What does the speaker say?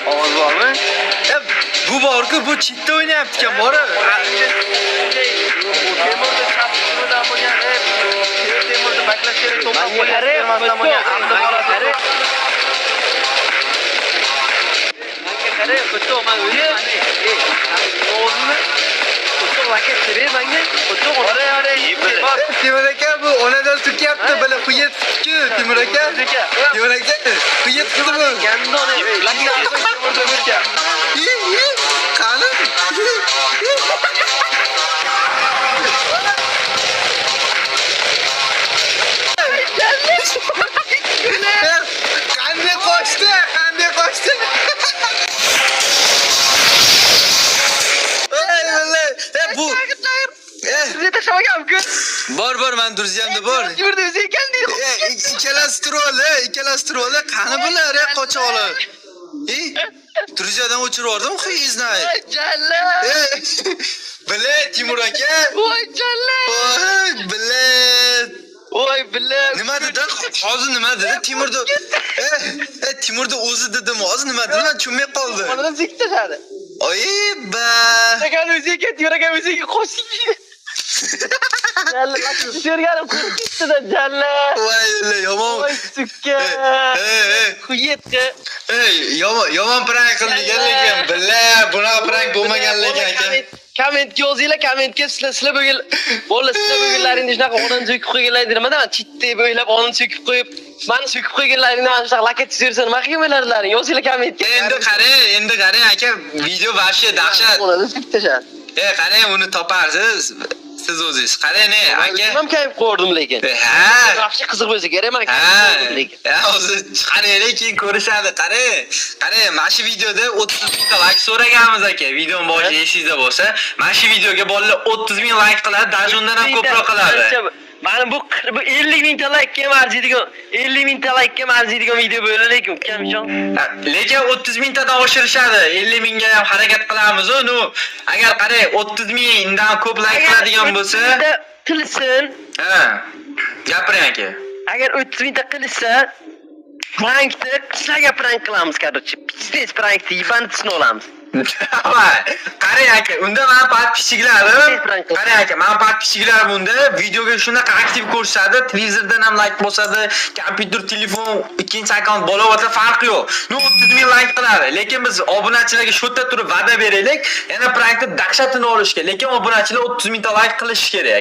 Ovoz bormi? Bu borku bu chetda o'ynayapti ekan, bora. Temurda chapchidan bo'lgan, Temurda baklash kerak, to'xtab qo'ygan, termasdan bo'lgan, amdi bolasi. Menga qara, bitta men o'zi, o'zini Qo'shiq vakat kerak menga. Qo'shiq ora. Timur aka bu onadan sukyapti, bala quyet tutku, Timur aka. Timur aka, quyet tutdi bu. Gandone, Temurda bo'lgan. Qani? Qanday qochdi? Bu bor men Durziyamda bor. Yurda o'zi ekan deydi. Ikkalasi trol, qani bular, qochoqlar. Durziyadan o'chirib yubordim, xuyiznay. Jalla. Bile Timur aka. Voy jalla. Voy bile. Nima dedi? Hozir nima dedi? Timurda o'zi dedimi? Hozir nima dedi? Men tushunmay qoldim. Onadan ziktiradi. Oy ba. Ekan o'zi ekan, yuraga o'ziga qo'shib. Jalla, sürganim qo'rqitdi-da jalla. Voy yomon. Voy sukka. Quyetga. Yomon prank qilgan lekin billa bunaqa prank bo'lmaganligi aka. Kommentga yozinglar, kommentga sizlar bo'lganlaringizni shunaqa onani so'kib qo'yganlaringizni nimadan chitdi bo'ylab onani so'kib qo'yib, meni so'kib qo'yganlaringni mana shunaqa lakat chizirsa nima qilganlaringni yozinglar kommentga. Endi qarang aka, video вообще dahshat. Bo'ladi, bittacha. Qarang uni toparsiz. Siz o'zingiz qarang aka. Ham kayib qo'rdim lekin. Ha. Yaxshi qiziq bo'lsa kerak men lekin. O'zi chiqaraylik, keyin ko'rishadi. Qarang, mana shu videoda 30 mingta like so'raganmiz aka. Videoning boshida esingizda bo'lsa, mana shu videoga bolalar 30 ming like qiladi, даже undan ham ko'proq qiladi. Mana bu 50 mingta like ga arziydigan, 50 mingta like ga arziydigan video bo'ladi lekin ukamjon. Lekin 30 mingtadan oshirishadi. 50 mingga ham harakat qilamiz uni. Agar qarang 30 mingdan ko'p like qiladigan bo'lsa, qilsin. Ha. Gapiring aka. Agar 30 mingta qilsa, prankni qisqaga prank qilamiz, короче. Biznes prankni yibandisini olamiz. Qarang aka, unda men podpischiklarim unda videoga shunaqa aktiv ko'rsatadi, televizordan ham like bosadi, kompyuter, telefon, ikkinchi akkaunt bo'layotsa farqi yo'q. 30 ming like qiladi. Lekin biz obunachilarga shotda turib va'da beraylik, yana prankni dahshatini olishga, lekin obunachilar 30 mingta like qilish kerak.